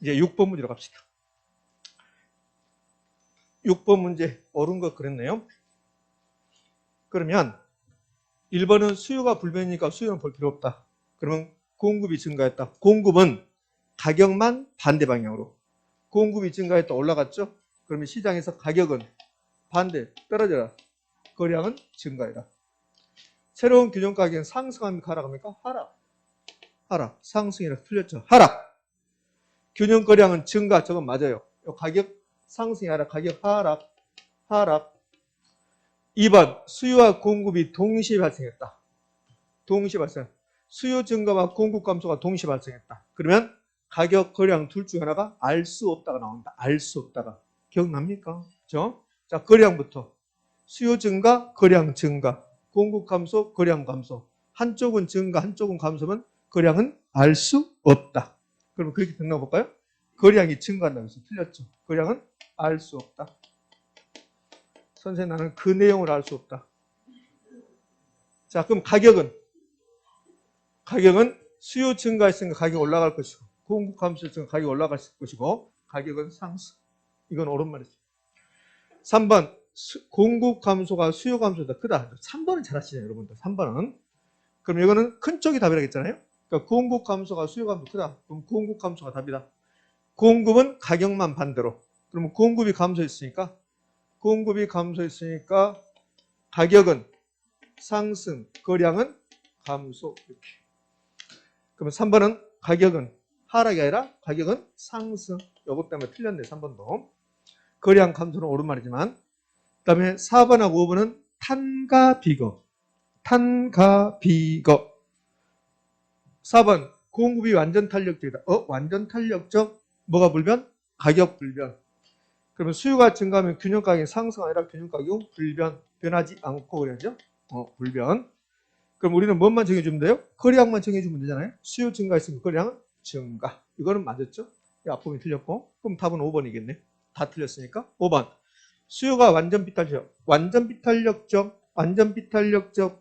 이제 6번 문제로 갑시다. 6번 문제 옳은 거 그랬네요. 그러면 1번은 수요가 불변이니까 수요는 볼 필요 없다. 그러면 공급이 증가했다. 공급은 가격만 반대 방향으로. 공급이 증가했다 올라갔죠? 그러면 시장에서 가격은 반대 떨어져라. 거래량은 증가해라. 새로운 균형 가격은 상승합니까 하락합니까? 하락. 하락. 상승이라 틀렸죠. 하락. 균형 거래량은 증가. 저건 맞아요. 가격 상승이 아니라 가격 하락. 하락. 2번 수요와 공급이 동시에 발생했다. 동시에 발생. 수요 증가와 공급 감소가 동시에 발생했다. 그러면 가격 거래량 둘 중 하나가 알 수 없다가 나온다. 알 수 없다가. 기억납니까? 그렇죠? 자, 거래량부터. 수요 증가, 거래량 증가. 공급 감소, 거래량 감소. 한쪽은 증가, 한쪽은 감소면 거래량은 알 수 없다. 그럼 그렇게 됐나 볼까요? 거래량이 증가한다고 해서 틀렸죠. 거래량은 알 수 없다. 선생님 나는 그 내용을 알 수 없다. 자, 그럼 가격은 수요 증가했으니까 가격이 올라갈 것이고 공급 감소했으니까 가격이 올라갈 것이고 가격은 상승. 이건 옳은 말이죠. 3번 공급 감소가 수요 감소보다 크다. 3번은 잘 하시네요, 여러분들. 3번은. 그럼 이거는 큰 쪽이 답이라겠잖아요. 그러니까 공급 감소가 수요 감소 크다. 그럼 공급 감소가 답이다. 공급은 가격만 반대로. 그러면 공급이 감소했으니까 가격은 상승, 거량은 감소. 이렇게. 그러면 3번은 가격은 하락이 아니라 가격은 상승. 이것 때문에 틀렸네, 3번도. 거량 감소는 옳은 말이지만. 그 다음에 4번하고 5번은 탄가 비거. 탄가 비거. 4번 공급이 완전 탄력적이다. 완전 탄력적. 뭐가 불변? 가격 불변. 그러면 수요가 증가하면 균형 가격이 상승 아니라 균형 가격은 불변. 변하지 않고 그래야죠. 불변. 그럼 우리는 뭔만 정해주면 돼요? 거래량만 정해주면 되잖아요. 수요 증가했으면 거래량은 증가. 이거는 맞았죠? 앞부분이 틀렸고. 그럼 답은 5번이겠네. 다 틀렸으니까. 5번. 수요가 완전 비탄력적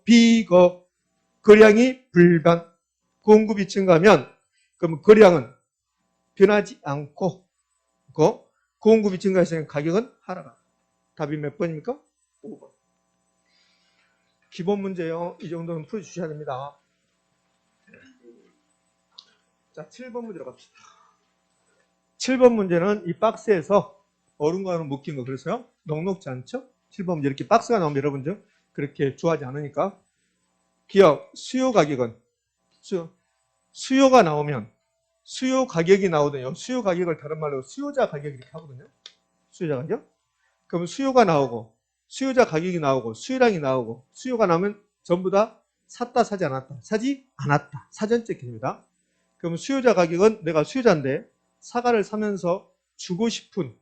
비거. 거래량이 불변. 공급이 증가하면 그럼 거래량은 변하지 않고 공급이 증가했으면 가격은 하락한다. 답이 몇 번입니까? 5번. 기본 문제요. 이 정도는 풀어주셔야 됩니다. 자, 7번 문제로 갑시다. 7번 문제는 이 박스에서 옳은 거는 묶인 거. 그래서요. 넉넉지 않죠? 7번 문제 이렇게 박스가 나오면 여러분들 그렇게 좋아하지 않으니까. 기억, 수요 가격은 수요가 나오면 수요 가격이 나오거든요. 수요 가격을 다른 말로 수요자 가격 이렇게 하거든요. 수요자 가격. 그러면 수요가 나오고 수요자 가격이 나오고 수요량이 나오고 수요가 나오면 전부 다 샀다 사지 않았다. 사지 않았다. 사전적 개념이다. 그러면 수요자 가격은 내가 수요자인데 사과를 사면서 주고 싶은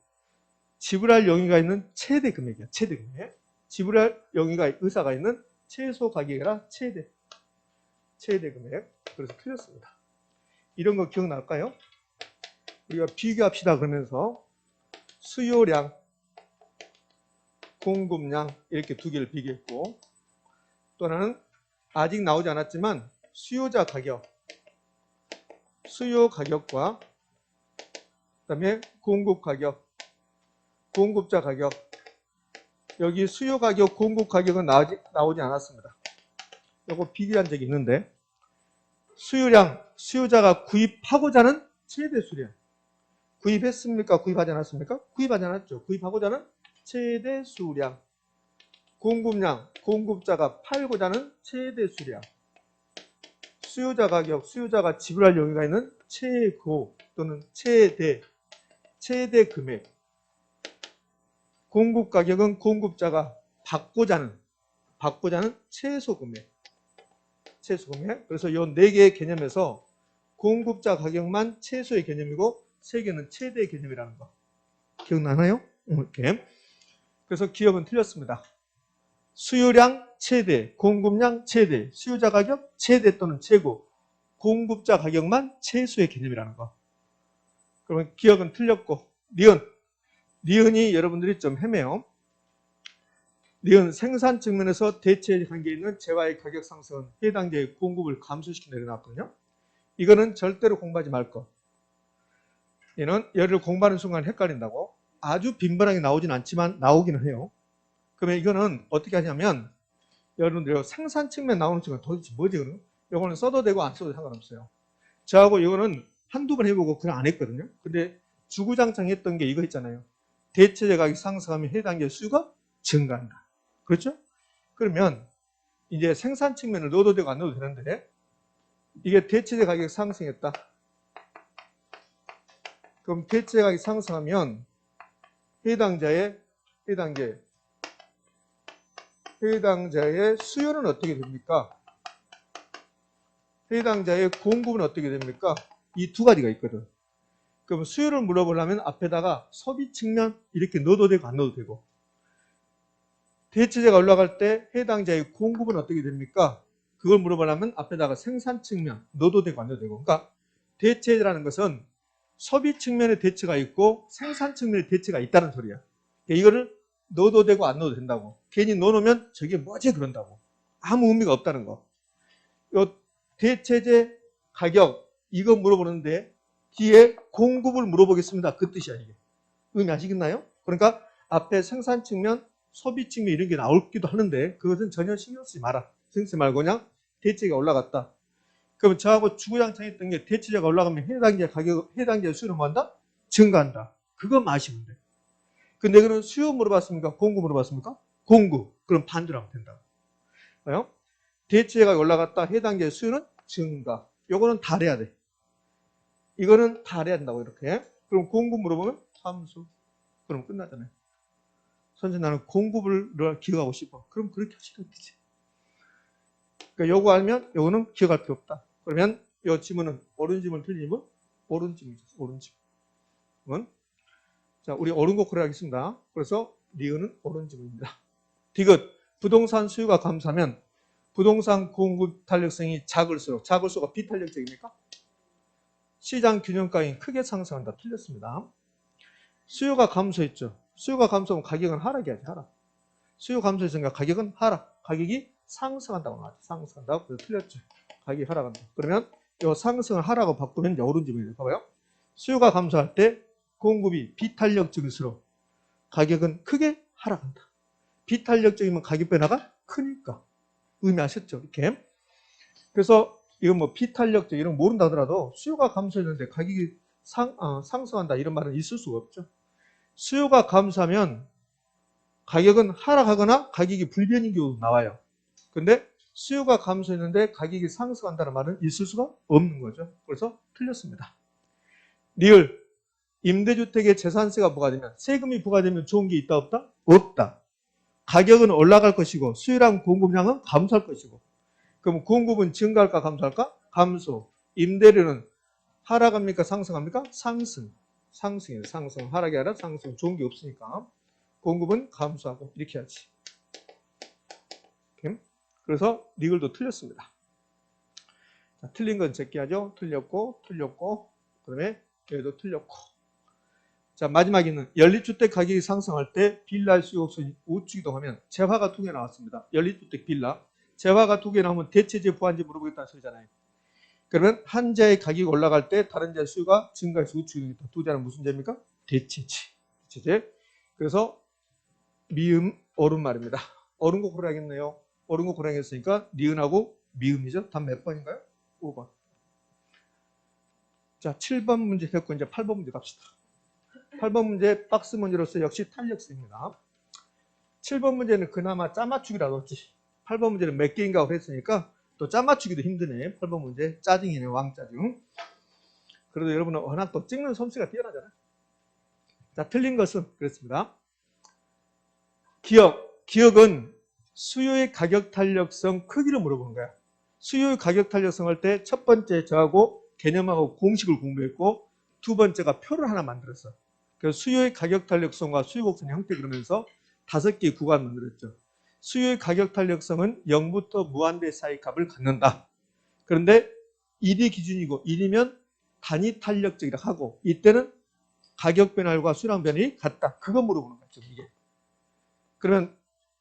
지불할 용의가 있는 최대 금액이야. 최대 금액. 지불할 의사가 있는 최소 가격이라 최대 금액. 그래서 틀렸습니다. 이런 거 기억날까요? 우리가 비교합시다 그러면서 수요량, 공급량 이렇게 두 개를 비교했고 또 하나는 아직 나오지 않았지만 수요자 가격, 수요 가격과 그다음에 공급 가격, 공급자 가격. 여기 수요 가격, 공급 가격은 나오지 않았습니다. 이거 비교한 적이 있는데 수요량, 수요자가 구입하고자 하는 최대 수량. 구입했습니까? 구입하지 않았습니까? 구입하지 않았죠. 구입하고자 하는 최대 수량. 공급량, 공급자가 팔고자 하는 최대 수량. 수요자 가격, 수요자가 지불할 용의가 있는 최고 또는 최대 금액. 공급 가격은 공급자가 받고자 하는 최소 금액. 그래서 이 4개의 개념에서 공급자 가격만 최소의 개념이고 3개는 최대의 개념이라는 거. 기억나나요? 이렇게. 그래서 기억은 틀렸습니다. 수요량 최대, 공급량 최대, 수요자 가격 최대 또는 최고, 공급자 가격만 최소의 개념이라는 거. 그러면 기억은 틀렸고 니은이 여러분들이 좀 헤매요. 니은 생산 측면에서 대체 관계에 있는 재화의 가격 상승은 해당 계의 공급을 감소시킨다 이렇게 나왔거든요. 이거는 절대로 공부하지 말 것. 얘는 열을 공부하는 순간 헷갈린다고. 아주 빈번하게 나오진 않지만 나오기는 해요. 그러면 이거는 어떻게 하냐면 여러분들 생산 측면 나오는 측면 도대체 뭐지 그럼? 이거는 써도 되고 안 써도 상관없어요. 저하고 이거는 한두 번 해보고 그냥 안 했거든요. 근데 주구장창 했던 게 이거 있잖아요. 대체재 가격이 상승하면 해당의 수요가 증가한다. 그렇죠? 그러면 이제 생산 측면을 넣어도 되고 안 넣어도 되는데 이게 대체재 가격이 상승했다. 그럼 대체재 가격이 상승하면 해당자의 수요는 어떻게 됩니까? 해당자의 공급은 어떻게 됩니까? 이 두 가지가 있거든. 그럼 수요를 물어보려면 앞에다가 소비 측면 이렇게 넣어도 되고 안 넣어도 되고, 대체재가 올라갈 때 해당자의 공급은 어떻게 됩니까? 그걸 물어보려면 앞에다가 생산 측면 넣어도 되고 안 넣어도 되고. 그러니까 대체라는 것은 소비 측면의 대체가 있고 생산 측면의 대체가 있다는 소리야. 그러니까 이거를 넣어도 되고 안 넣어도 된다고. 괜히 넣어놓으면 저게 뭐지 그런다고. 아무 의미가 없다는 거. 요 대체재 가격 이거 물어보는데 뒤에 공급을 물어보겠습니다. 그 뜻이야 이게. 의미 아시겠나요? 그러니까 앞에 생산 측면, 소비 측면 이런 게 나올기도 하는데 그것은 전혀 신경 쓰지 마라. 신경 쓰지 말고 그냥 대체가 올라갔다. 그러면 저하고 주구장창 했던 게 대체재가 올라가면 해당자 수요는 뭐한다? 증가한다. 그것만 아시면 돼. 근데 그는 수요 물어봤습니까? 공급 물어봤습니까? 공급. 그럼 반대로 하면 된다. 봐요? 대체가 올라갔다. 해당자 수요는 증가. 요거는 달해야 돼. 이거는 달해야 된다고 이렇게. 그럼 공급 물어보면 함수. 그럼 끝나잖아요. 선생님 나는 공급을 기억하고 싶어. 그럼 그렇게 하시면 되지. 그러니까 요거 알면 요거는 기억할 필요 없다. 그러면 요 지문은 옳은 지문 틀린 지문? 옳은 지문이죠. 옳은 지문. 자, 우리 옳은 거 고려하겠습니다. 그래서 리은은 옳은 지문입니다. 디귿. 부동산 수요가 감소하면 부동산 공급 탄력성이 작을수록 비탄력적입니까? 시장 균형가격이 크게 상승한다. 틀렸습니다. 수요가 감소했죠. 수요가 감소하면 가격은 하락해야지. 하락. 수요 감소했으니까 가격은 하락. 가격이 상승한다고 나왔죠. 상승한다고. 그래서 틀렸죠. 가격이 하락한다. 그러면 이 상승을 하락으로 바꾸면 옳은 지문이에요. 봐봐요. 수요가 감소할 때 공급이 비탄력적일수록 가격은 크게 하락한다. 비탄력적이면 가격 변화가 크니까. 의미하셨죠? 이렇게. 그래서 이건 뭐 비탄력적 이런 거 모른다 하더라도 수요가 감소했는데 가격이 상승한다 이런 말은 있을 수가 없죠. 수요가 감소하면 가격은 하락하거나 가격이 불변인 경우도 나와요. 근데 수요가 감소했는데 가격이 상승한다는 말은 있을 수가 없는 거죠. 그래서 틀렸습니다. 리을. 임대주택의 재산세가 부과되면 세금이 부과되면 좋은 게 있다 없다? 없다. 가격은 올라갈 것이고 수요랑 공급량은 감소할 것이고 그럼 공급은 증가할까 감소할까? 감소. 임대료는 하락합니까 상승합니까? 상승. 상승이에요. 상승. 하락이 아니라 상승. 좋은 게 없으니까. 공급은 감소하고 이렇게 해야지. 이렇게. 그래서 리글도 틀렸습니다. 자, 틀린 건 제끼하죠. 틀렸고 그다음에 여기도 틀렸고. 자, 마지막에는 연립주택 가격이 상승할 때 빌라 수요업선이 우측 이동하면 재화가 2개 나왔습니다. 연립주택 빌라. 재화가 2개 나오면 대체재 부한재 물어보겠다는 소리잖아요. 그러면 한 자의 가격이 올라갈 때 다른 자의 수요가 증가해서 우측 이동했다. 두 자는 무슨 재입니까? 대체재. 그래서 미음 옳은 말입니다. 옳은 거 고르야겠네요. 옳은 거 고르야겠으니까 니은하고 미음이죠. 답 몇 번인가요? 5번. 자, 7번 문제 됐고 이제 8번 문제 갑시다. 8번 문제 박스 문제로서 역시 탄력수입니다. 7번 문제는 그나마 짜맞추기라도 했지. 8번 문제는 몇 개인가 그랬으니까 또 짜맞추기도 힘드네. 8번 문제 짜증이네. 왕짜증. 그래도 여러분은 워낙 또 찍는 솜씨가 뛰어나잖아요. 자, 틀린 것은 그렇습니다. 기억은 수요의 가격 탄력성 크기를 물어보는 거야. 수요의 가격 탄력성 할 때 첫 번째 저하고 개념하고 공식을 공부했고 두 번째가 표를 하나 만들었어. 그래서 수요의 가격 탄력성과 수요 곡선 형태 그러면서 5개의 구간 만들었죠. 수요의 가격 탄력성은 0부터 무한대 사이 값을 갖는다. 그런데 1이 기준이고 1이면 단위 탄력적이라 하고 이때는 가격 변화율과 수량 변화율이 같다. 그거 물어보는 거죠. 이게. 그러면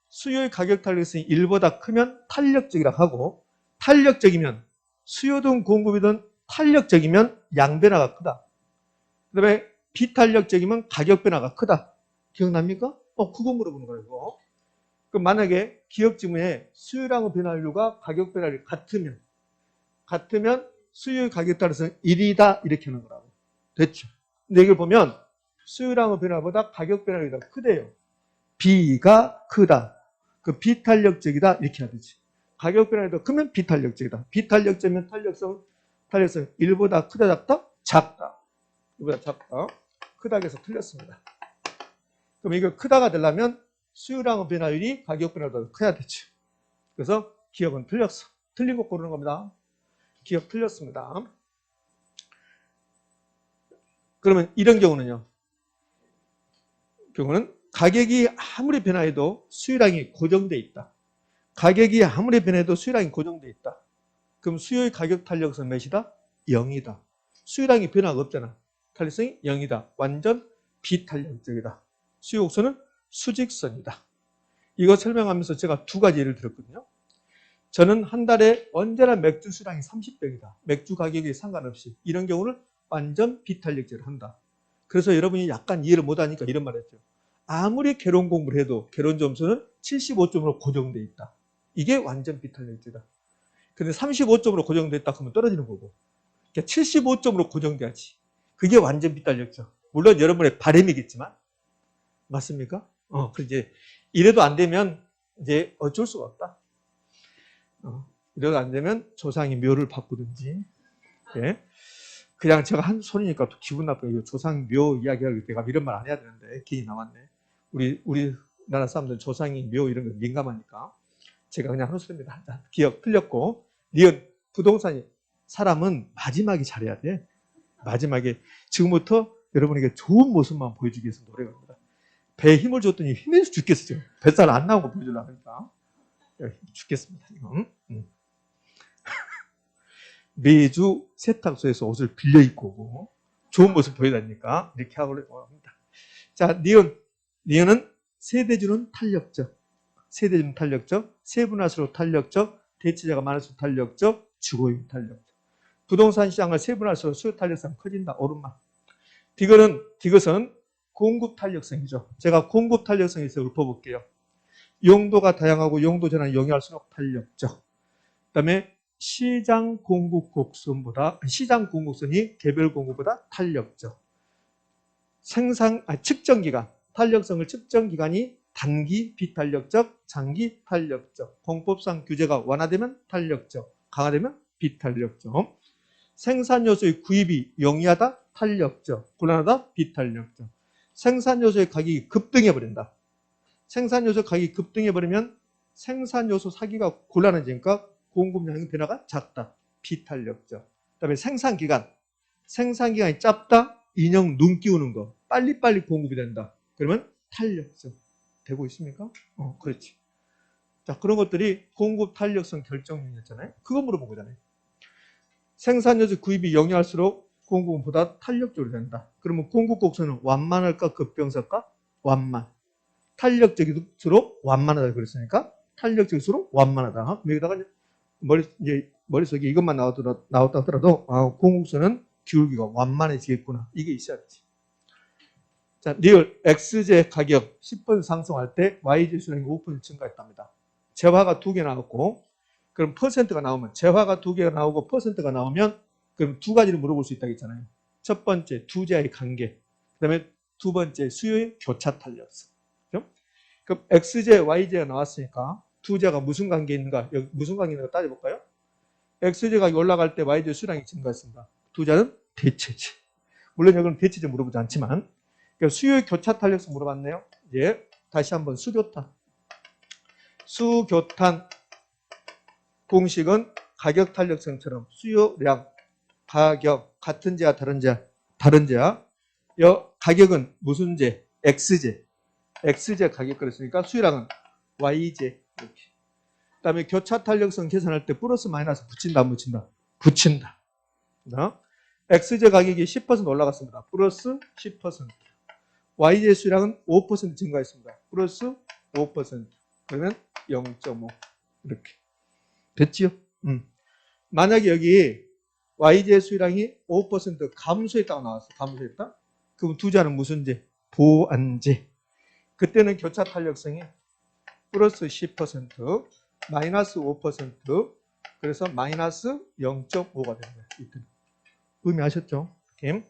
수요의 가격 탄력성이 1보다 크면 탄력적이라 하고 탄력적이면 수요든 공급이든 탄력적이면 양변화가 크다. 그다음에 비탄력적이면 가격 변화가 크다. 기억납니까? 그거 물어보는 거예요. 이거. 그럼 만약에 기업 지문에 수요량의 변화율과 가격 변화율이 같으면 수요의 가격 따라서는 1이다 이렇게 하는 거라고. 됐죠? 근데 이걸 보면 수요량의 변화보다 가격 변화율이 더 크대요. B가 크다. 그 비탄력적이다 이렇게 해야 되지. 가격 변화율이 더 크면 비탄력적이다. 비탄력적이면 탄력성 1보다 크다 작다? 작다. 1보다 작다. 크다 해서 틀렸습니다. 그럼 이거 크다가 되려면 수요량의 변화율이 가격 변화보다 커야 되죠. 그래서 기업은 틀렸어. 틀린 거 고르는 겁니다. 기업 틀렸습니다. 그러면 이런 경우는 가격이 아무리 변화해도 수요량이 고정돼 있다. 가격이 아무리 변해도 수요량이 고정돼 있다. 그럼 수요의 가격 탄력성은 몇이다? 0이다. 수요량이 변화가 없잖아. 탄력성이 0이다. 완전 비탄력적이다. 수요 곡선은 수직선이다. 이거 설명하면서 제가 두 가지 예를 들었거든요. 저는 한 달에 언제나 맥주 수량이 30병이다. 맥주 가격에 상관없이 이런 경우를 완전 비탄력적으로 한다. 그래서 여러분이 약간 이해를 못하니까 이런 말 했죠. 아무리 개론 공부를 해도 개론 점수는 75점으로 고정돼 있다. 이게 완전 비탄력적이다. 근데 35점으로 고정돼 있다 하면 떨어지는 거고. 그러니까 75점으로 고정돼야지. 그게 완전 비탄력적. 물론 여러분의 바람이겠지만 맞습니까? 이제 이래도 안 되면 이제 어쩔 수가 없다. 이래도 안 되면 조상이 묘를 바꾸든지. 예. 그냥 제가 한 소리니까 또 기분 나쁘게 조상 묘 이야기할 때가 이런 말 안 해야 되는데 괜히 나왔네. 우리나라 사람들은 조상이 묘 이런 거 민감하니까 제가 그냥 하는 소리입니다. 기억 틀렸고 니은 부동산이 사람은 마지막에 잘해야 돼. 마지막에 지금부터 여러분에게 좋은 모습만 보여주기 위해서 노력합니다. 배에 힘을 줬더니 힘내서 죽겠어요. 뱃살 안 나온 거 보여주려고 하니까 죽겠습니다. 매주 세탁소에서 옷을 빌려 입고 오고 좋은 모습 보여달니까 이렇게 하고 합니다. 자, 니은은 세대주는 탄력적, 세대주는 탄력적, 세분할수록 탄력적, 대체자가 많을수록 탄력적, 주거용 탄력적. 부동산 시장을 세분할수록 수요 탄력성이 커진다. 오른만. 디귿은 공급 탄력성이죠. 제가 공급 탄력성에서 읊어볼게요. 용도가 다양하고 용도 전환이 용이할수록 탄력적. 그다음에 시장 공급 곡선이 개별 공급보다 탄력적. 측정 기간, 탄력성을 측정 기간이 단기 비탄력적, 장기 탄력적. 공법상 규제가 완화되면 탄력적, 강화되면 비탄력적. 생산 요소의 구입이 용이하다, 탄력적, 곤란하다, 비탄력적. 생산 요소의 가격이 급등해 버린다. 생산 요소 가격이 급등해 버리면 생산 요소 사기가 곤란해지니까 공급량의 변화가 작다. 비탄력적. 그다음에 생산기간이 짧다. 인형 눈 끼우는 거. 빨리빨리 공급이 된다. 그러면 탄력적. 되고 있습니까? 그렇지. 자, 그런 것들이 공급 탄력성 결정력이었잖아요. 그거 물어본 거잖아요. 생산요소 구입이 용이할수록 공급은 보다 탄력적으로 된다. 그러면 공급 곡선은 완만할까 급병설까? 완만. 탄력적일수록 완만하다 그랬으니까 탄력적일수록 완만하다. 여기다가 머릿속에 이것만 나왔다 하더라도 공급선은 기울기가 완만해지겠구나. 이게 있어야지. 자, 리얼 XJ 가격 10% 상승할 때 YJ 수량이 5% 증가했답니다. 재화가 2개 나왔고 그럼 퍼센트가 나오면 재화가 2개가 나오고 퍼센트가 나오면 그럼 두 가지를 물어볼 수 있다고 했잖아요. 첫 번째 두재의 관계, 그다음에 두 번째 수요의 교차 탄력성. 그럼 XJ, YJ가 나왔으니까 두재가 무슨 관계에 있는가? 여기 무슨 관계에 있는가 따져볼까요? XJ가 올라갈 때 YJ 수량이 증가했습니다. 두재는 대체제. 물론 여기는 대체제 물어보지 않지만 그러니까 수요의 교차 탄력성 물어봤네요. 이제 다시 한번 수교탄 공식은 가격 탄력성처럼 수요량, 가격 같은 제야 다른 제야. 가격은 무슨 제? XJ 가격 그랬으니까 수요량은 YJ 이렇게. 그다음에 교차 탄력성 계산할 때 플러스 마이너스 붙인다 안 붙인다? 붙인다. XJ 가격이 10% 올라갔습니다. 플러스 10%. YJ 수량은 5% 증가했습니다. 플러스 5%. 그러면 0.5 이렇게. 됐지요? 만약에 여기 YJ 수량이 5% 감소했다고 나왔어. 감소했다? 그럼 두 자는 무슨 제? 보완제. 그때는 교차 탄력성이 플러스 10%, 마이너스 5%, 그래서 마이너스 0.5가 되는 거예요. 이때는. 의미하셨죠? 이렇게.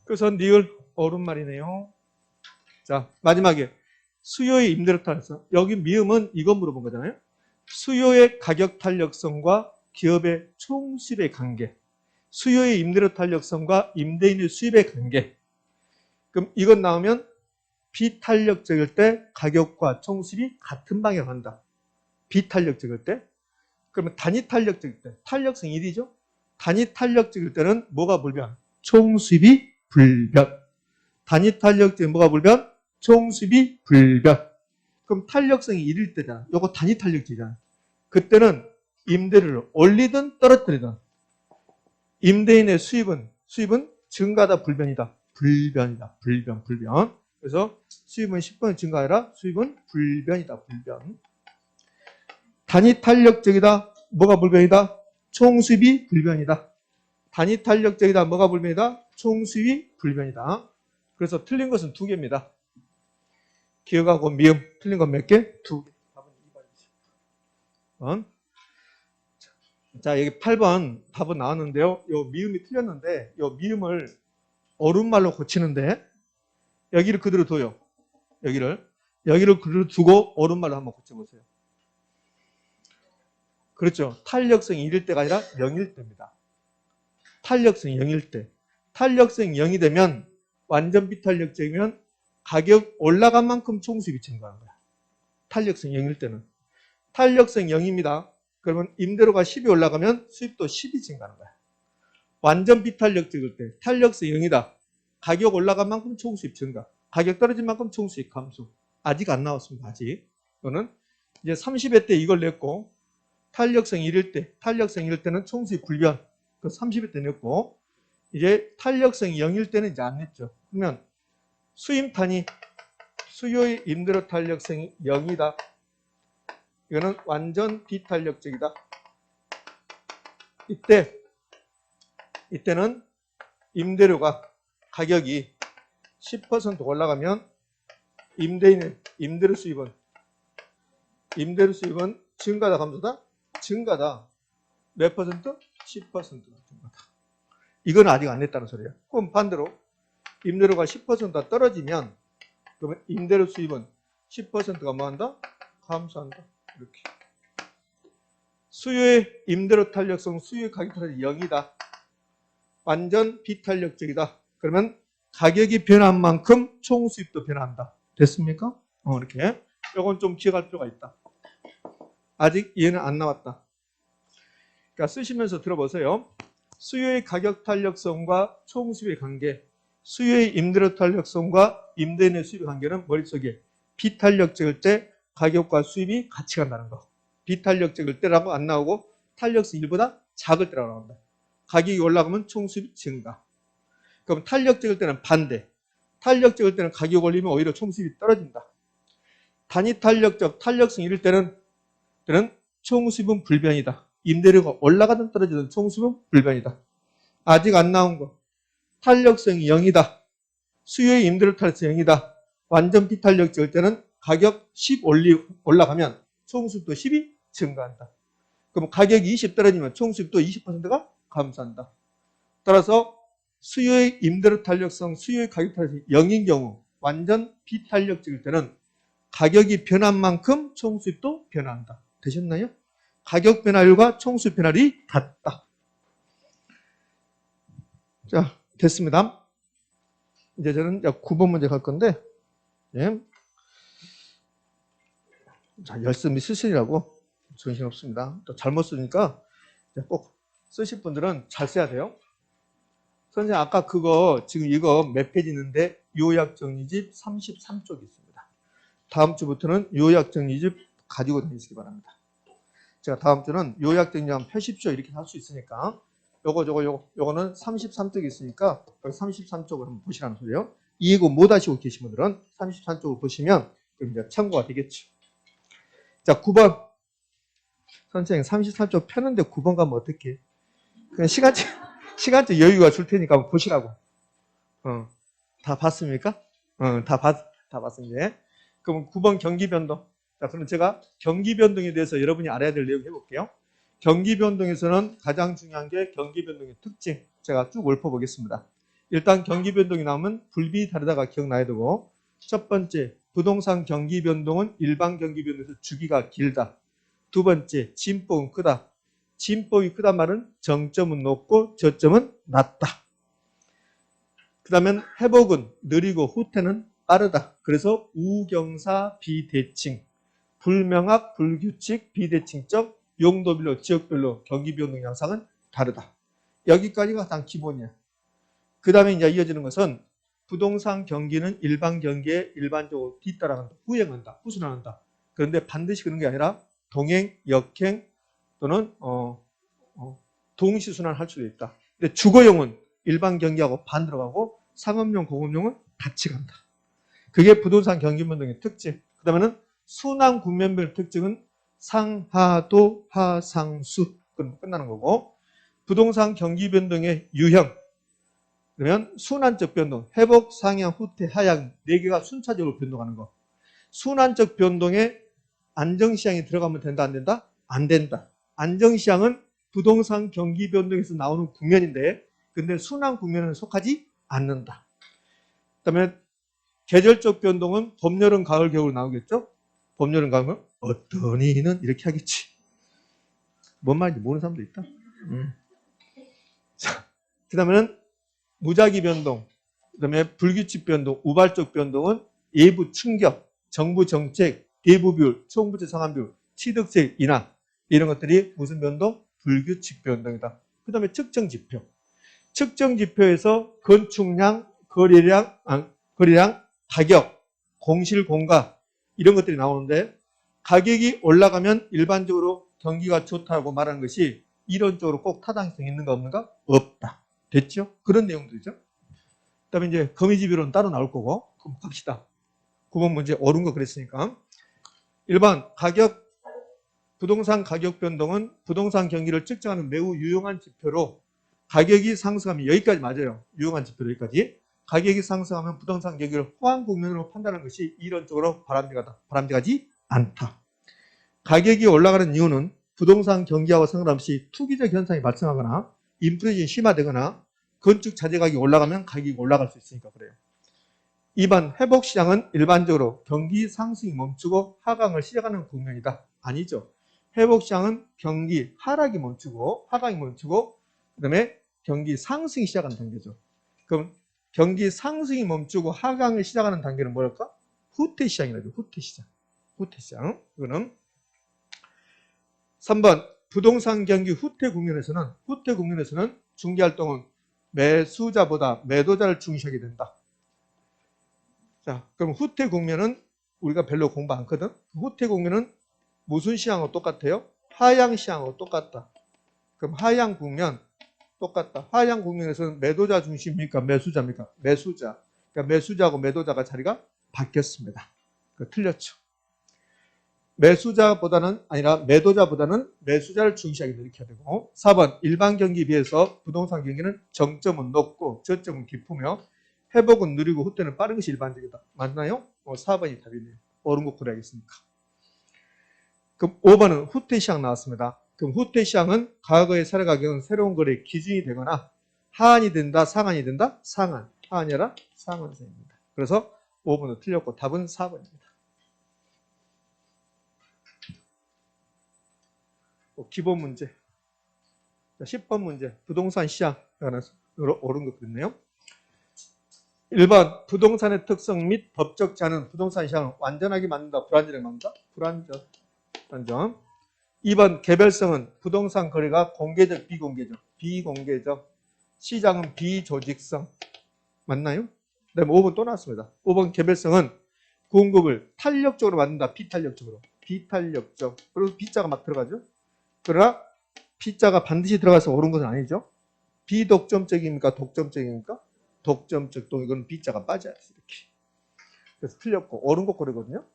그래서 니을 오른말이네요. 자, 마지막에 수요의 임대료 탄력성. 여기 미음은 이거 물어본 거잖아요. 수요의 가격 탄력성과 기업의 총 수입의 관계. 수요의 임대료 탄력성과 임대인의 수입의 관계. 그럼 이것 나오면 비탄력적일 때 가격과 총 수입이 같은 방향으로 간다. 비탄력적일 때. 그러면 단위 탄력적일 때. 탄력성 1이죠. 단위 탄력적일 때는 뭐가 불변? 총 수입이 불변. 단위 탄력적인 뭐가 불변? 총 수입이 불변. 그럼 탄력성이 1일 때잖아. 요거 단위 탄력적이잖아. 그때는 임대료를 올리든 떨어뜨리든 임대인의 수입은 증가다 불변이다. 불변이다. 불변. 그래서 수입은 10% 증가하라. 수입은 불변이다. 불변. 단위 탄력적이다. 뭐가 불변이다? 총 수입이 불변이다. 단위 탄력적이다. 뭐가 불변이다? 총 수입이 불변이다. 그래서 틀린 것은 두 개입니다. 기억하고 미음. 틀린 건 몇 개? 두 개. 답은 2번이죠. 자, 여기 8번 답은 나왔는데요. 요 미음이 틀렸는데 요 미음을 어른말로 고치는데 여기를 그대로 둬요. 여기를 그대로 두고 어른말로 한번 고쳐보세요. 그렇죠. 탄력성이 1일 때가 아니라 0일 때입니다. 탄력성이 0일 때. 탄력성이 0이 되면 완전 비탄력적이면 가격 올라간 만큼 총수입이 증가하는 거야. 탄력성 0일 때는. 탄력성 0입니다. 그러면 임대료가 10이 올라가면 수입도 10이 증가하는 거야. 완전 비탄력적일 때 탄력성 0이다. 가격 올라간 만큼 총수입 증가. 가격 떨어진 만큼 총수입 감소. 아직 안 나왔습니다. 아직. 이거는 이제 30회 때 이걸 냈고 탄력성 1일 때는 총수입 불변. 그 30회 때 냈고 이제 탄력성 0일 때는 이제 안 냈죠. 그러면 수임탄이 수요의 임대료 탄력성이 0이다. 이거는 완전 비탄력적이다. 이때는 임대료가 가격이 10% 올라가면 임대료 수입은 증가다 감소다? 증가다. 몇 퍼센트? 10%가 증가다. 이건 아직 안 냈다는 소리야. 그럼 반대로 임대료가 10%가 떨어지면 그러면 임대료 수입은 10%가 뭐한다? 감소한다. 이렇게. 수요의 임대료 탄력성, 수요의 가격 탄력이 0이다. 완전 비탄력적이다. 그러면 가격이 변한 만큼 총 수입도 변한다. 됐습니까? 이렇게. 이건 좀 기억할 필요가 있다. 아직 이해는 안 나왔다. 그러니까 쓰시면서 들어보세요. 수요의 가격 탄력성과 총 수입의 관계, 수요의 임대료 탄력성과 임대인의 수입의 관계는 머릿속에 비탄력적일 때 가격과 수입이 같이 간다는 거. 비탄력적일 때라고 안 나오고 탄력성 1보다 작을 때라고 나온다. 가격이 올라가면 총 수입이 증가. 그럼 탄력적일 때는 반대. 탄력적일 때는 가격 올리면 오히려 총 수입이 떨어진다. 단위 탄력성 1일 때는 총 수입은 불변이다. 임대료가 올라가든 떨어지든 총 수입은 불변이다. 아직 안 나온 거. 탄력성이 0이다. 수요의 임대료 탄력성이 0이다. 완전 비탄력적일 때는 가격 10 올라가면 총 수입도 10이 증가한다. 그럼 가격이 20 떨어지면 총 수입도 20%가 감소한다. 따라서 수요의 임대료 탄력성, 수요의 가격 탄력성이 0인 경우 완전 비탄력적일 때는 가격이 변한 만큼 총 수입도 변한다. 되셨나요? 가격 변화율과 총 수입 변화율이 같다. 자, 됐습니다. 이제 저는 9번 문제 갈 건데, 예. 자, 열심히 쓰시라고 정신없습니다. 또 잘못 쓰니까 꼭 쓰실 분들은 잘 써야 돼요. 선생님, 아까 지금 이거 몇 페이지 있는데 요약 정리집 33쪽이 있습니다. 다음 주부터는 요약 정리집 가지고 다니시기 바랍니다. 제가 다음 주는 요약 정리 한번 펴십시오 이렇게 할 수 있으니까 요거는 33쪽이 있으니까 33쪽을 한번 보시라는 소리예요. 이해고 못 하시고 계신 분들은 33쪽을 보시면 이제 참고가 되겠죠. 자, 9번. 선생님 33쪽 펴는데 9번 가면 어떡해? 그냥 시간적 여유가 줄 테니까 한번 보시라고. 다 봤습니까? 다 봤습니다. 그럼 9번 경기 변동. 자, 그럼 제가 경기 변동에 대해서 여러분이 알아야 될 내용 해볼게요. 경기 변동에서는 가장 중요한 게 경기 변동의 특징. 제가 쭉 읊어보겠습니다. 일단 경기 변동이 나오면 불비 다르다가 기억나야 되고, 첫 번째, 부동산 경기 변동은 일반 경기 변동에서 주기가 길다. 두 번째, 진폭은 크다. 진폭이 크다 말은 정점은 높고 저점은 낮다. 그 다음에 회복은 느리고 후퇴는 빠르다. 그래서 우경사 비대칭, 불명확, 불규칙, 비대칭적, 용도별로, 지역별로 경기 변동 양상은 다르다. 여기까지가 가장 기본이야. 그 다음에 이제 이어지는 것은 부동산 경기는 일반 경기에 일반적으로 뒤따라간다, 후행한다, 후순환한다. 그런데 반드시 그런 게 아니라 동행, 역행 또는 동시순환할 수도 있다. 근데 주거용은 일반 경기하고 반대로 가고 상업용, 공업용은 같이 간다. 그게 부동산 경기 변동의 특징. 그 다음에는 순환 국면별 특징은 상하도 하상수. 그럼 끝나는 거고, 부동산 경기 변동의 유형. 그러면 순환적 변동, 회복, 상향, 후퇴, 하향 4개가 순차적으로 변동하는 거. 순환적 변동에 안정시장이 들어가면 된다, 안 된다? 안 된다. 안정시장은 부동산 경기 변동에서 나오는 국면인데, 근데 순환 국면에는 속하지 않는다. 그 다음에 계절적 변동은 봄, 여름, 가을, 겨울 나오겠죠? 봄, 여름, 가을, 어떤 이는 이렇게 하겠지. 뭔 말인지 모르는 사람도 있다. 자, 그 다음에는 무작위 변동, 그 다음에 불규칙 변동, 우발적 변동은 예부 충격, 정부 정책, 대부 비율, 총부채 상환 비율, 취득세 인하 이런 것들이 무슨 변동? 불규칙 변동이다. 그 다음에 측정 지표. 측정 지표에서 건축량, 거래량, 가격, 공실, 공가 이런 것들이 나오는데 가격이 올라가면 일반적으로 경기가 좋다고 말하는 것이 이론적으로 꼭 타당성이 있는가 없는가? 없다. 됐죠? 그런 내용들이죠. 그 다음에 이제 거미집이론은 따로 나올 거고, 그럼 갑시다. 9번 문제 옳은 거 그랬으니까. 1번 가격, 부동산 가격 변동은 부동산 경기를 측정하는 매우 유용한 지표로 가격이 상승하면 여기까지 맞아요. 유용한 지표로 여기까지. 가격이 상승하면 부동산 경기를 호황 국면으로 판단하는 것이 이론적으로 바람직하지 않다. 가격이 올라가는 이유는 부동산 경기하고 상관없이 투기적 현상이 발생하거나 인플레이션이 심화되거나 건축 자재 가격이 올라가면 가격이 올라갈 수 있으니까 그래요. 2번 회복시장은 일반적으로 경기 상승이 멈추고 하강을 시작하는 국면이다. 아니죠. 회복시장은 경기 하락이 멈추고 하강이 멈추고 그 다음에 경기 상승이 시작하는 단계죠. 그럼 경기 상승이 멈추고 하강을 시작하는 단계는 뭐랄까? 후퇴시장이라죠. 후퇴시장. 후퇴시장. 이거는 3번 부동산 경기 후퇴 국면에서는 중개활동은 매수자보다 매도자를 중시하게 된다. 자, 그럼 후퇴 국면은 우리가 별로 공부 안 하거든. 후퇴 국면은 무슨 시장하고 똑같아요? 하향 시장하고 똑같다. 그럼 하향 국면 똑같다. 하향 국면에서는 매도자 중심입니까? 매수자입니까? 매수자. 그러니까 매수자하고 매도자가 자리가 바뀌었습니다. 틀렸죠. 매수자보다는 아니라 매도자보다는 매수자를 중시하게 이렇게 해야 되고 4번 일반 경기에 비해서 부동산 경기는 정점은 높고 저점은 깊으며 회복은 느리고 후퇴는 빠른 것이 일반적이다. 맞나요? 4번이 답이네요. 옳은 거 고려하겠습니까? 그럼 5번은 후퇴시장 나왔습니다. 그럼 후퇴시장은 과거의 사례 가격은 새로운 거래의 기준이 되거나 하한이 된다, 상한이 된다? 상한. 하한이 아니라 상한세입니다. 그래서 5번도 틀렸고 답은 4번입니다. 기본 문제. 10번 문제. 부동산 시장으로 옳은 거 그랬네요. 1번 부동산의 특성 및 법적 제한은 부동산 시장을 완전하게 만든다. 불안전하게 만든다. 불안전. 2번 개별성은 부동산 거래가 공개적 비공개적. 비공개적. 시장은 비조직성. 맞나요? 그 다음에 5번 또 나왔습니다. 5번 개별성은 공급을 탄력적으로 만든다. 비탄력적으로. 비탄력적. 그리고 B자가 막 들어가죠. 그러나 B자가 반드시 들어가서 옳은 것은 아니죠. 비독점적입니까? 독점적입니까? 독점적. 또 이건 B자가 빠져야 돼. 이렇게. 그래서 틀렸고 옳은 거 고르거든요.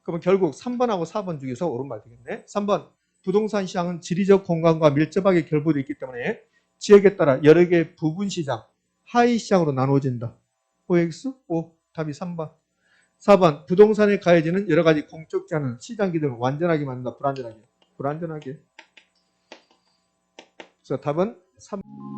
그러면 결국 3번하고 4번 중에서 옳은 말 되겠네. 3번 부동산 시장은 지리적 공간과 밀접하게 결부되어 있기 때문에 지역에 따라 여러 개의 부분 시장, 하위 시장으로 나누어진다. OX? O. 답이 3번. 4번. 부동산에 가해지는 여러 가지 공적 제한은 시장 기능을 완전하게 만든다. 불완전하게. 불완전하게. 그래서 답은 3번.